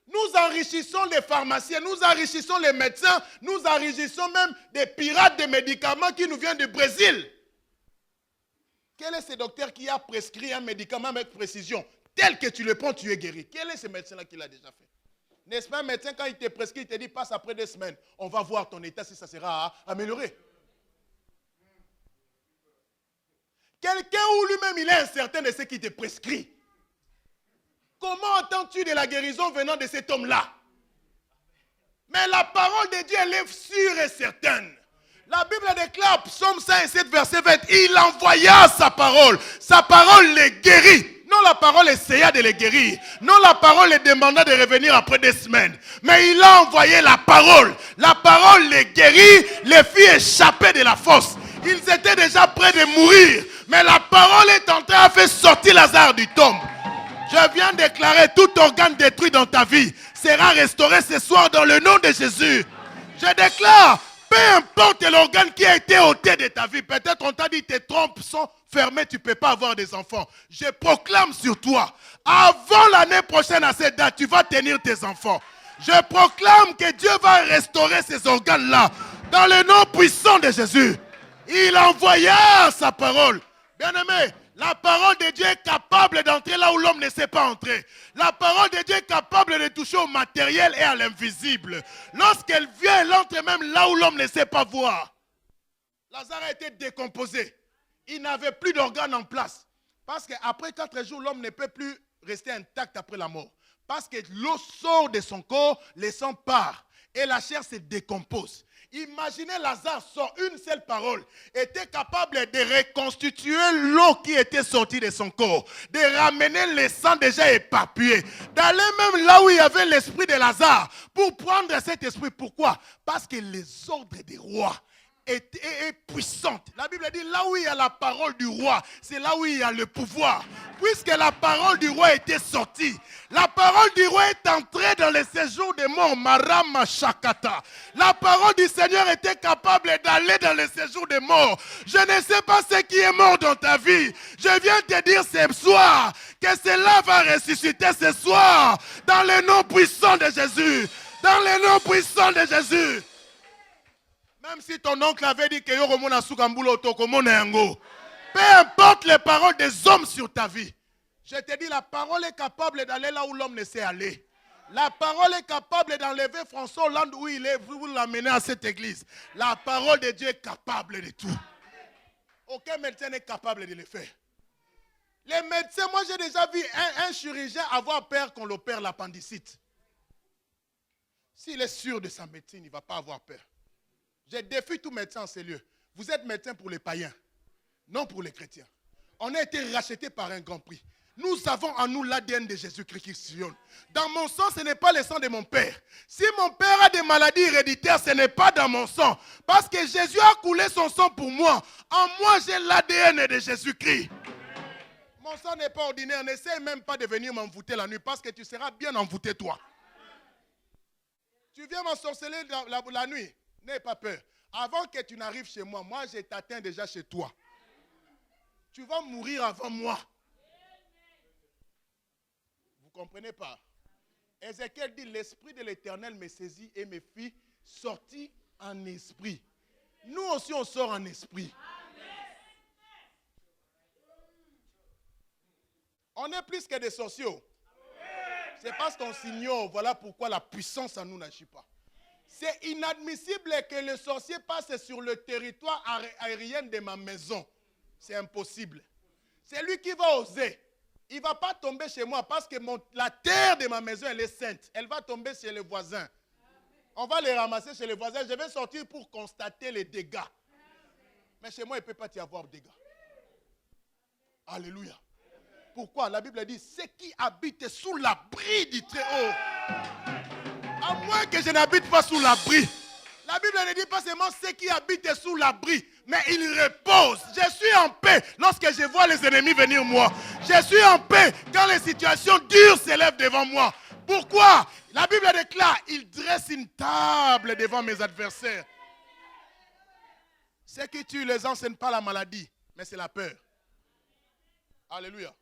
Nous enrichissons les pharmaciens, nous enrichissons les médecins, nous enrichissons même des pirates de médicaments qui nous viennent du Brésil. Quel est ce docteur qui a prescrit un médicament avec précision? Tel que tu le prends, tu es guéri. Quel est ce médecin-là qui l'a déjà fait? N'est-ce pas un médecin, quand il te prescrit, il te dit, passe après 2 semaines. On va voir ton état si ça sera amélioré. Quelqu'un où lui-même il est incertain de ce qu'il te prescrit. Comment entends-tu de la guérison venant de cet homme-là? Mais la parole de Dieu, elle est sûre et certaine. La Bible déclare, psaume 107, verset 20, il envoya sa parole. Sa parole les guérit. Non, la parole essaya de les guérir. Non, la parole les demanda de revenir après 2 semaines. Mais il a envoyé la parole. La parole les guérit, les fit échapper de la fosse. Ils étaient déjà près de mourir. Mais la parole est entrée à faire sortir Lazare du tombe. Je viens de déclarer tout organe détruit dans ta vie sera restauré ce soir dans le nom de Jésus. Je déclare, peu importe l'organe qui a été ôté de ta vie, peut-être on t'a dit tes trompes sont fermées, tu ne peux pas avoir des enfants. Je proclame sur toi, avant l'année prochaine à cette date, tu vas tenir tes enfants. Je proclame que Dieu va restaurer ces organes-là dans le nom puissant de Jésus. Il envoya sa parole. Bien-aimé, la parole de Dieu est capable d'entrer là où l'homme ne sait pas entrer. La parole de Dieu est capable de toucher au matériel et à l'invisible. Lorsqu'elle vient, elle entre même là où l'homme ne sait pas voir. Lazare a été décomposé. Il n'avait plus d'organes en place. Parce qu'après 4 jours, l'homme ne peut plus rester intact après la mort. Parce que l'eau sort de son corps, le sang part. Et la chair se décompose. Imaginez Lazare sans une seule parole était capable de reconstituer l'eau qui était sortie de son corps, de ramener le sang déjà éparpillé, d'aller même là où il y avait l'esprit de Lazare pour prendre cet esprit. Pourquoi? Parce que les ordres des rois est puissante. La Bible dit là où il y a la parole du roi, c'est là où il y a le pouvoir. Puisque la parole du roi était sortie, la parole du roi est entrée dans le séjour des morts, Marama Shakata. La parole du Seigneur était capable d'aller dans le séjour des morts. Je ne sais pas ce qui est mort dans ta vie. Je viens te dire ce soir que cela va ressusciter ce soir dans le nom puissant de Jésus. Dans le nom puissant de Jésus. Même si ton oncle avait dit que Yoromona Sukambulo Tokomona Yango, peu importe les paroles des hommes sur ta vie, je te dis, la parole est capable d'aller là où l'homme ne sait aller. La parole est capable d'enlever François Hollande où il est, vous l'amener à cette église. La parole de Dieu est capable de tout. Aucun médecin n'est capable de le faire. Les médecins, moi j'ai déjà vu un chirurgien avoir peur qu'on l'opère l'appendicite. S'il est sûr de sa médecine, il ne va pas avoir peur. Je défie tout médecin en ces lieux. Vous êtes médecin pour les païens, non pour les chrétiens. On a été rachetés par un grand prix. Nous avons en nous l'ADN de Jésus-Christ qui sillonne. Dans mon sang, ce n'est pas le sang de mon père. Si mon père a des maladies héréditaires, ce n'est pas dans mon sang. Parce que Jésus a coulé son sang pour moi. En moi, j'ai l'ADN de Jésus-Christ. Mon sang n'est pas ordinaire. N'essaie même pas de venir m'envoûter la nuit parce que tu seras bien envoûté toi. Tu viens m'ensorceler la nuit. N'aie pas peur. Avant que tu n'arrives chez moi, moi je t'atteins déjà chez toi. Tu vas mourir avant moi. Vous ne comprenez pas? Ézéchiel dit, l'esprit de l'Éternel me saisit et me fit sortir en esprit. Nous aussi on sort en esprit. On est plus que des sorciers. C'est parce qu'on s'ignore. Voilà pourquoi la puissance en nous n'agit pas. C'est inadmissible que le sorcier passe sur le territoire aérien de ma maison. C'est impossible. C'est lui qui va oser. Il ne va pas tomber chez moi parce que la terre de ma maison, elle est sainte. Elle va tomber chez les voisins. On va les ramasser chez les voisins. Je vais sortir pour constater les dégâts. Mais chez moi, il ne peut pas y avoir de dégâts. Alléluia. Pourquoi? La Bible dit, ceux qui habitent sous l'abri du Très-Haut. À moins que je n'habite pas sous l'abri. La Bible ne dit pas seulement ceux qui habitent sous l'abri, mais ils reposent. Je suis en paix lorsque je vois les ennemis venir moi. Je suis en paix quand les situations dures s'élèvent devant moi. Pourquoi? La Bible déclare, il dresse une table devant mes adversaires. Ce qui tue les gens, ce n'est pas la maladie, mais c'est la peur. Alléluia.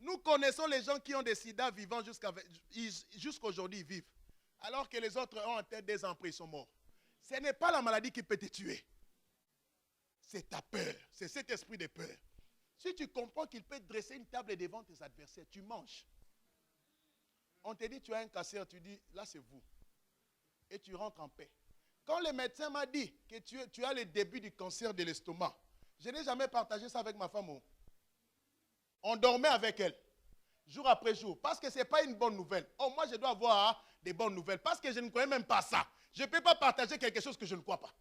Nous connaissons les gens qui ont des sida vivants jusqu'aujourd'hui, ils vivent. Alors que les autres ont en tête des ans après, ils sont morts. Ce n'est pas la maladie qui peut te tuer. C'est ta peur. C'est cet esprit de peur. Si tu comprends qu'il peut dresser une table devant tes adversaires, tu manges. On te dit tu as un cancer, tu dis là c'est vous. Et tu rentres en paix. Quand le médecin m'a dit que tu as le début du cancer de l'estomac, je n'ai jamais partagé ça avec ma femme. On dormait avec elle, jour après jour, parce que ce n'est pas une bonne nouvelle. Oh, moi je dois avoir des bonnes nouvelles, parce que je ne connais même pas ça. Je ne peux pas partager quelque chose que je ne crois pas.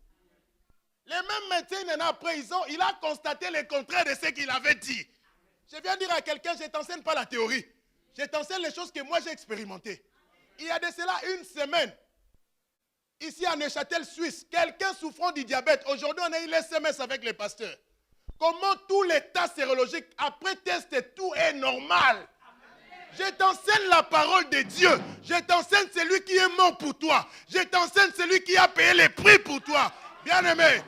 Les mêmes médecins, après, il a constaté le contraire de ce qu'il avait dit. Je viens dire à quelqu'un, je ne t'enseigne pas la théorie. Je t'enseigne les choses que moi j'ai expérimentées. Il y a de cela une semaine, ici à Neuchâtel, Suisse, quelqu'un souffrant du diabète. Aujourd'hui, on a eu l'SMS avec les pasteurs. Comment tout l'état sérologique, après test, tout est normal. Je t'enseigne la parole de Dieu. Je t'enseigne celui qui est mort pour toi. Je t'enseigne celui qui a payé les prix pour toi. Bien-aimé,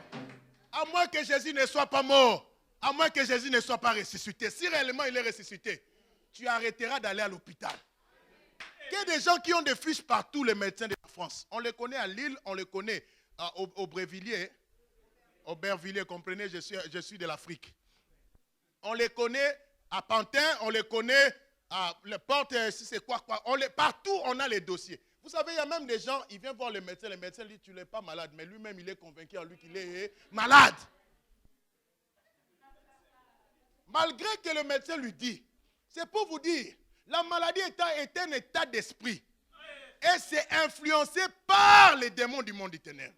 à moins que Jésus ne soit pas mort, à moins que Jésus ne soit pas ressuscité, si réellement il est ressuscité, tu arrêteras d'aller à l'hôpital. Il y a des gens qui ont des fiches partout, les médecins de la France. On les connaît à Lille, on les connaît au Brévilliers. Aubervilliers, comprenez, je suis de l'Afrique. On les connaît à Pantin, on les connaît à la porte, si c'est quoi. Partout, on a les dossiers. Vous savez, il y a même des gens, ils viennent voir le médecin dit, tu n'es pas malade, mais lui-même, il est convaincu en lui qu'il est malade. Malgré que le médecin lui dit, c'est pour vous dire, la maladie est un état d'esprit. Et c'est influencé par les démons du monde des ténèbres.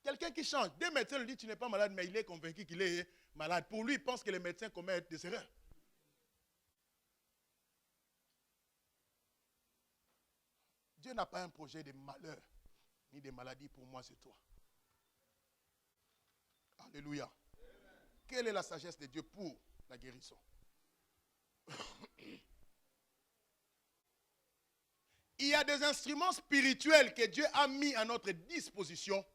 Quelqu'un qui change. Des médecins lui disent tu n'es pas malade, mais il est convaincu qu'il est malade. Pour lui, il pense que les médecins commettent des erreurs. Dieu n'a pas un projet de malheur, ni de maladie pour moi, c'est toi. Alléluia. Quelle est la sagesse de Dieu pour la guérison? Il y a des instruments spirituels que Dieu a mis à notre disposition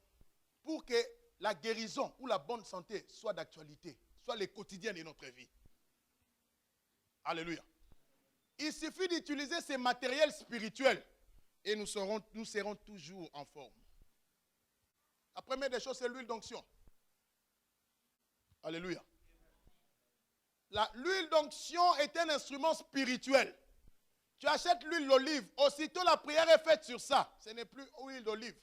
pour que la guérison ou la bonne santé soit d'actualité, soit le quotidien de notre vie. Alléluia. Il suffit d'utiliser ces matériels spirituels et nous serons toujours en forme. La première des choses, c'est l'huile d'onction. Alléluia. L'huile d'onction est un instrument spirituel. Tu achètes l'huile d'olive, aussitôt la prière est faite sur ça. Ce n'est plus huile d'olive.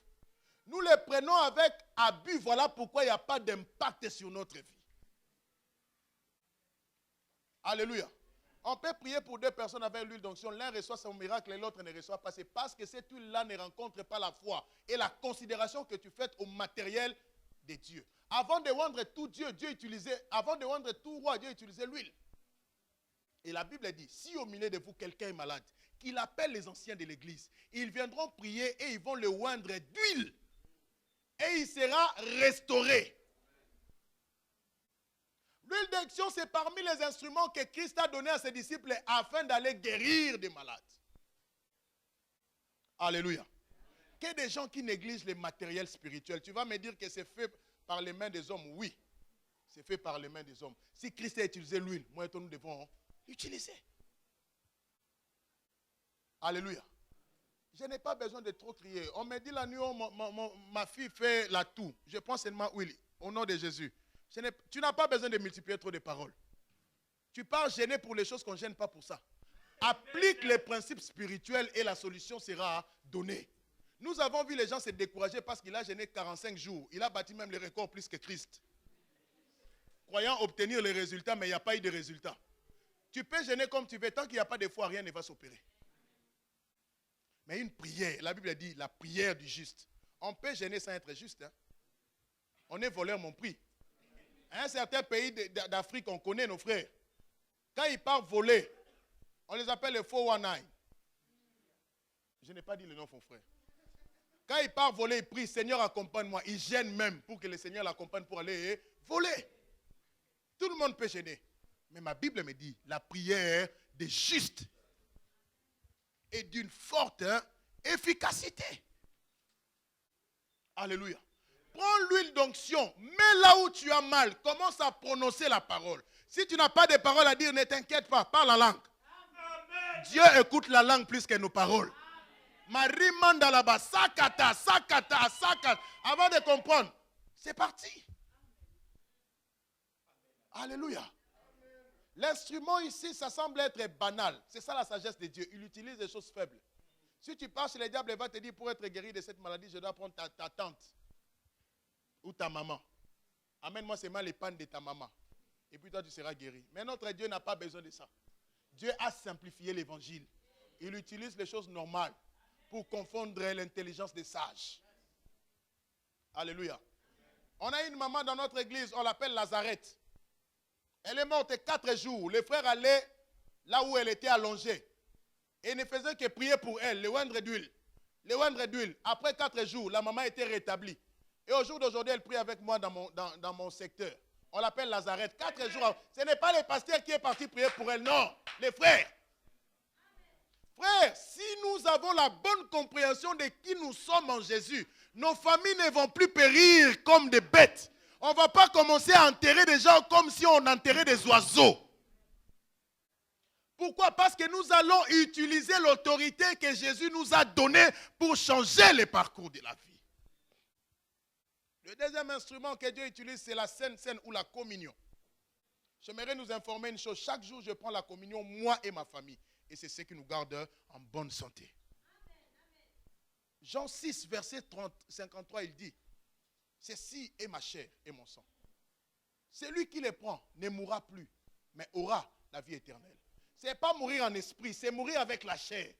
Nous les prenons avec abus, voilà pourquoi il n'y a pas d'impact sur notre vie. Alléluia. On peut prier pour deux personnes avec l'huile d'onction. L'un reçoit son miracle et l'autre ne reçoit pas. C'est parce que cette huile-là ne rencontre pas la foi et la considération que tu fais au matériel de Dieu. Avant de rendre tout Dieu, avant de rendre tout roi, Dieu utilisait l'huile. Et la Bible dit, si au milieu de vous quelqu'un est malade, qu'il appelle les anciens de l'église. Ils viendront prier et ils vont le oindre d'huile. Et il sera restauré. L'huile d'onction, c'est parmi les instruments que Christ a donné à ses disciples afin d'aller guérir des malades. Alléluia. Qu'il y ait des gens qui négligent les matériels spirituels. Tu vas me dire que c'est fait par les mains des hommes. Oui, c'est fait par les mains des hommes. Si Christ a utilisé l'huile, moi et toi, nous devons l'utiliser. Alléluia. Je n'ai pas besoin de trop crier. On me dit la nuit, ma fille fait la toux. Je prends seulement huile au nom de Jésus. Tu n'as pas besoin de multiplier trop de paroles. Tu pars gêner pour les choses qu'on ne gêne pas pour ça. Applique les principes spirituels et la solution sera donnée. Nous avons vu les gens se décourager parce qu'il a gêné 45 jours. Il a bâti même les records plus que Christ. Croyant obtenir les résultats, mais il n'y a pas eu de résultats. Tu peux gêner comme tu veux. Tant qu'il n'y a pas de foi, rien ne va s'opérer. Mais une prière, la Bible dit la prière du juste. On peut gêner sans être juste. Hein? On est voleur, mon prix. À un certain pays d'Afrique, on connaît nos frères. Quand ils partent voler, on les appelle les 419. Je n'ai pas dit le nom, mon frère. Quand ils partent voler, ils prient, Seigneur, accompagne-moi. Ils gênent même pour que le Seigneur l'accompagne pour aller voler. Tout le monde peut gêner. Mais ma Bible me dit, la prière des justes est d'une forte efficacité. Alléluia. Prends l'huile d'onction, mets là où tu as mal, commence à prononcer la parole. Si tu n'as pas de parole à dire, ne t'inquiète pas, parle la langue. Amen. Dieu écoute la langue plus que nos paroles. Marie manda là-bas, sakata. Avant de comprendre, c'est parti. Alléluia. L'instrument ici, ça semble être banal. C'est ça la sagesse de Dieu. Il utilise des choses faibles. Si tu pars chez le diable, il va te dire, pour être guéri de cette maladie, je dois prendre ta tante ou ta maman. Amène-moi seulement les pannes de ta maman. Et puis toi, tu seras guéri. Mais notre Dieu n'a pas besoin de ça. Dieu a simplifié l'évangile. Il utilise les choses normales pour confondre l'intelligence des sages. Alléluia. On a une maman dans notre église, on l'appelle Lazareth. Elle est morte 4 jours. Les frères allaient là où elle était allongée. Et ne faisaient que prier pour elle, le oindre d'huile. Le oindre d'huile. Après 4 jours, la maman était rétablie. Et au jour d'aujourd'hui, elle prie avec moi dans mon secteur. On l'appelle Lazareth. 4 jours. Ce n'est pas le pasteur qui est parti prier pour elle, non. Les frères. Frères, si nous avons la bonne compréhension de qui nous sommes en Jésus, nos familles ne vont plus périr comme des bêtes. On ne va pas commencer à enterrer des gens comme si on enterrait des oiseaux. Pourquoi? Parce que nous allons utiliser l'autorité que Jésus nous a donnée pour changer le parcours de la vie. Le deuxième instrument que Dieu utilise, c'est la Sainte Seine ou la communion. J'aimerais nous informer une chose. Chaque jour, je prends la communion, moi et ma famille. Et c'est ce qui nous garde en bonne santé. Jean 6, verset 53, il dit, ceci est ma chair et mon sang. Celui qui les prend ne mourra plus, mais aura la vie éternelle. Ce n'est pas mourir en esprit, c'est mourir avec la chair.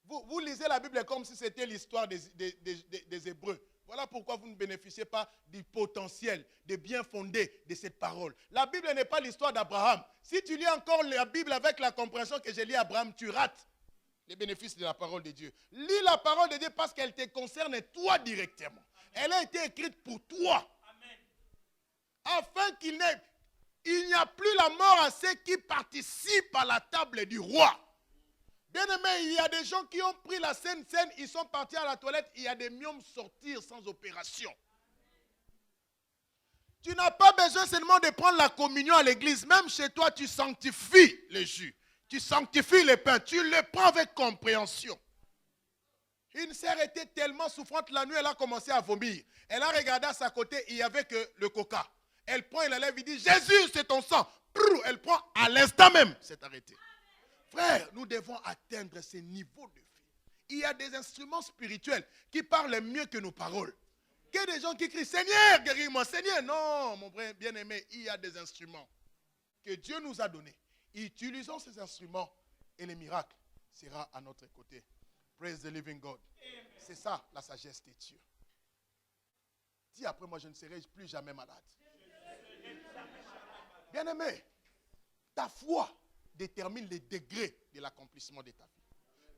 Vous lisez la Bible comme si c'était l'histoire des Hébreux. Voilà pourquoi vous ne bénéficiez pas du potentiel, des bien fondés de cette parole. La Bible n'est pas l'histoire d'Abraham. Si tu lis encore la Bible avec la compréhension que j'ai lu Abraham, tu rates les bénéfices de la parole de Dieu. Lis la parole de Dieu parce qu'elle te concerne toi directement. Elle a été écrite pour toi. Afin qu'il n'y a plus la mort à ceux qui participent à la table du roi. Bien aimé, il y a des gens qui ont pris la scène, ils sont partis à la toilette, il y a des myomes sortir sans opération. Tu n'as pas besoin seulement de prendre la communion à l'église. Même chez toi, tu sanctifies les jus. Tu sanctifies les pains. Tu les prends avec compréhension. Une sœur était tellement souffrante la nuit, elle a commencé à vomir. Elle a regardé à sa côté, il n'y avait que le coca. Elle prend, elle la lève, il dit, Jésus, c'est ton sang. Elle prend à l'instant même, c'est arrêté. Frère, nous devons atteindre ce niveau de vie. Il y a des instruments spirituels qui parlent mieux que nos paroles. Il y a des gens qui crient, Seigneur, guéris-moi, Seigneur. Non, mon frère bien-aimé, il y a des instruments que Dieu nous a donnés. Utilisons ces instruments et les miracles seront à notre côté. Praise the living God. C'est ça la sagesse de Dieu. Dis après moi, je ne serai plus jamais malade. Bien-aimé, ta foi détermine les degrés de l'accomplissement de ta vie.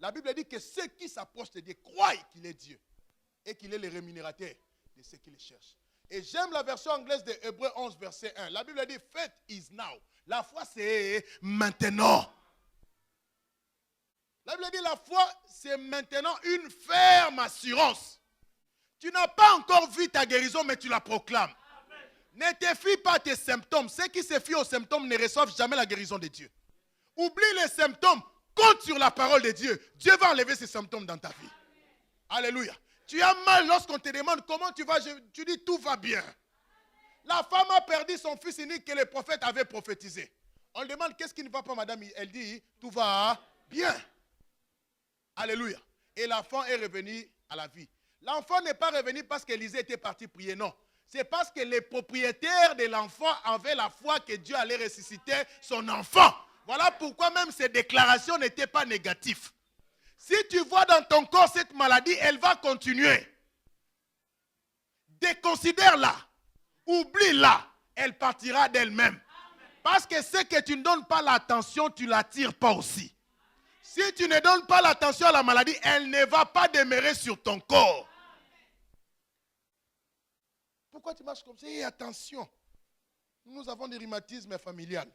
La Bible dit que ceux qui s'approchent de Dieu croient qu'il est Dieu et qu'il est le rémunérateur de ceux qui le cherchent. Et j'aime la version anglaise de Hébreux 11, verset 1. La Bible dit, faith is now. La foi, c'est maintenant. La Bible dit, la foi, c'est maintenant une ferme assurance. Tu n'as pas encore vu ta guérison, mais tu la proclames. Ne te fie pas à tes symptômes. Ceux qui se fient aux symptômes ne reçoivent jamais la guérison de Dieu. Oublie les symptômes. Compte sur la parole de Dieu. Dieu va enlever ces symptômes dans ta vie. Alléluia. Tu as mal lorsqu'on te demande comment tu vas. Tu dis tout va bien. La femme a perdu son fils unique que le prophète avait prophétisé. On lui demande qu'est-ce qui ne va pas, madame. Elle dit tout va bien. Alléluia. Et l'enfant est revenu à la vie. L'enfant n'est pas revenu parce qu'Élisée était parti prier, non. C'est parce que les propriétaires de l'enfant avaient la foi que Dieu allait ressusciter son enfant. Voilà pourquoi même ces déclarations n'étaient pas négatives. Si tu vois dans ton corps cette maladie, elle va continuer. Déconsidère-la. Oublie-la. Elle partira d'elle-même. Parce que ce que tu ne donnes pas l'attention, tu ne l'attires pas aussi. Si tu ne donnes pas l'attention à la maladie, elle ne va pas demeurer sur ton corps. Pourquoi tu marches comme ça? Et attention, nous avons des rhumatismes familiales.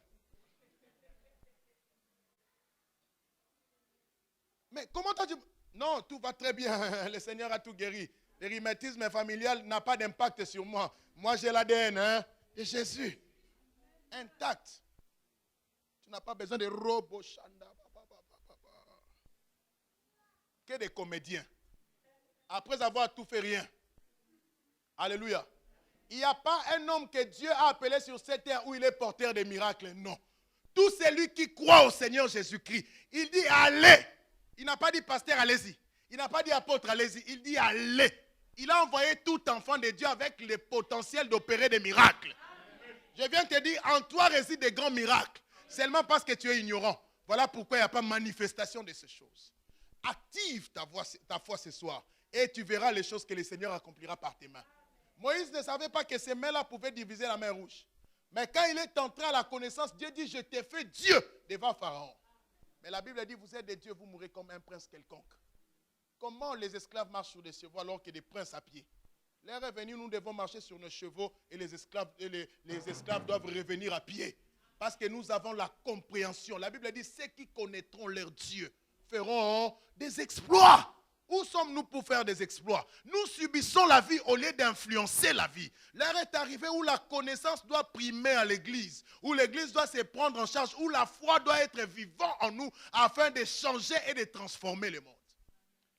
Mais comment tu... Non, tout va très bien. Le Seigneur a tout guéri. Le rhumatisme familial n'a pas d'impact sur moi. Moi, j'ai l'ADN de Jésus. Intact. Tu n'as pas besoin de robots. Que des comédiens. Après avoir tout fait, rien. Alléluia. Il n'y a pas un homme que Dieu a appelé sur cette terre où il est porteur de miracles. Non. Tout celui qui croit au Seigneur Jésus-Christ, il dit allez. Il n'a pas dit pasteur, allez-y. Il n'a pas dit apôtre, allez-y. Il dit allez. Il a envoyé tout enfant de Dieu avec le potentiel d'opérer des miracles. Je viens te dire, en toi résident des grands miracles. Seulement parce que tu es ignorant. Voilà pourquoi il n'y a pas de manifestation de ces choses. Active ta foi ce soir. Et tu verras les choses que le Seigneur accomplira par tes mains. Moïse ne savait pas que ces mains-là pouvaient diviser la mer rouge. Mais quand il est entré à la connaissance, Dieu dit, je t'ai fait Dieu devant Pharaon. Mais la Bible dit, vous êtes des dieux, vous mourrez comme un prince quelconque. Comment les esclaves marchent sur des chevaux alors que des princes à pied? L'heure est venue, nous devons marcher sur nos chevaux et les esclaves doivent revenir à pied. Parce que nous avons la compréhension. La Bible dit, ceux qui connaîtront leur Dieu feront des exploits. Où sommes-nous pour faire des exploits? Nous subissons la vie au lieu d'influencer la vie. L'heure est arrivée où la connaissance doit primer à l'église, où l'église doit se prendre en charge, où la foi doit être vivante en nous afin de changer et de transformer le monde.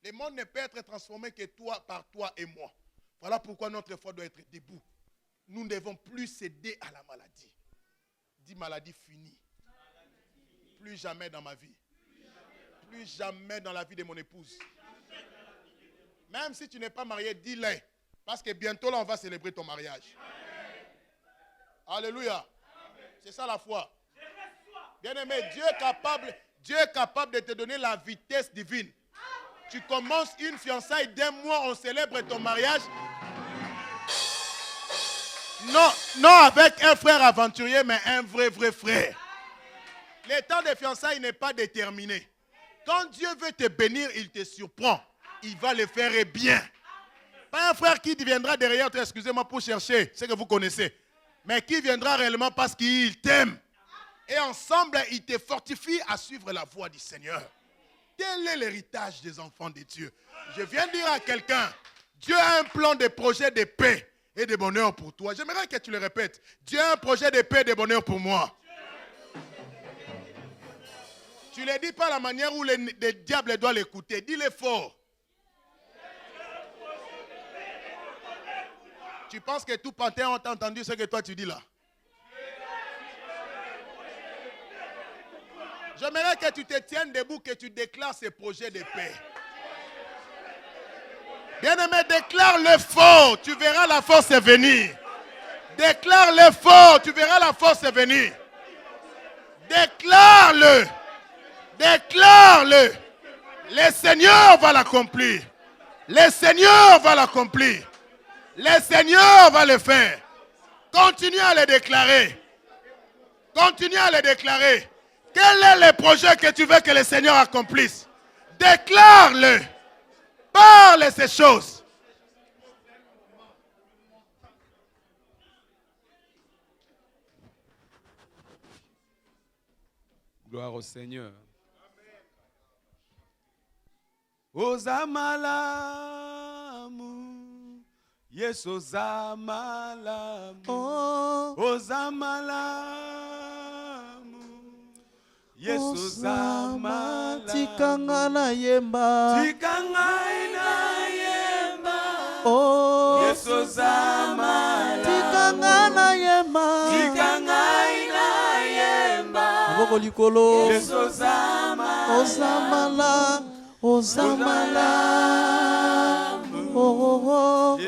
Le monde ne peut être transformé que par toi et moi. Voilà pourquoi notre foi doit être debout. Nous ne devons plus céder à la maladie. Dis maladie finie. Plus jamais dans ma vie. Plus jamais dans la vie de mon épouse. Même si tu n'es pas marié, dis-le. Parce que bientôt là, on va célébrer ton mariage. Amen. Alléluia. C'est ça la foi. Bien-aimé, Dieu est capable de te donner la vitesse divine. Tu commences une fiançaille d'un mois, on célèbre ton mariage. Non avec un frère aventurier, mais un vrai frère. Le temps de fiançailles n'est pas déterminé. Quand Dieu veut te bénir, il te surprend. Il va le faire bien. Pas un frère qui viendra derrière toi, excusez-moi, pour chercher ce que vous connaissez. Mais qui viendra réellement parce qu'il t'aime. Et ensemble, il te fortifie à suivre la voie du Seigneur. Tel est l'héritage des enfants de Dieu. Je viens dire à quelqu'un, Dieu a un plan de projet de paix et de bonheur pour toi. J'aimerais que tu le répètes. Dieu a un projet de paix et de bonheur pour moi. Tu ne le dis pas la manière où le diable doit l'écouter. Dis-le fort. Tu penses que tout Panthéon a entendu ce que toi tu dis là? J'aimerais que tu te tiennes debout, que tu déclares ces projets de paix. Bien-aimé, déclare-le fort, tu verras la force venir. Déclare-le fort, tu verras la force venir. Déclare-le. Déclare-le. Le Seigneur va l'accomplir. Le Seigneur va l'accomplir. Le Seigneur va le faire. Continue à le déclarer. Continue à le déclarer. Quel est le projet que tu veux que le Seigneur accomplisse? Déclare-le. Parle ces choses. Gloire au Seigneur. Ozamalamu, yes ozamalamu, ozamalamu, yes ozamalamu, tikanga na yemba, tikanga na yemba, oh, yes ozamalamu, tikanga na yemba, tikanga na yemba, aboko likolo, yes ozamalamu, ozamala, ozamala, oh, oh, oh.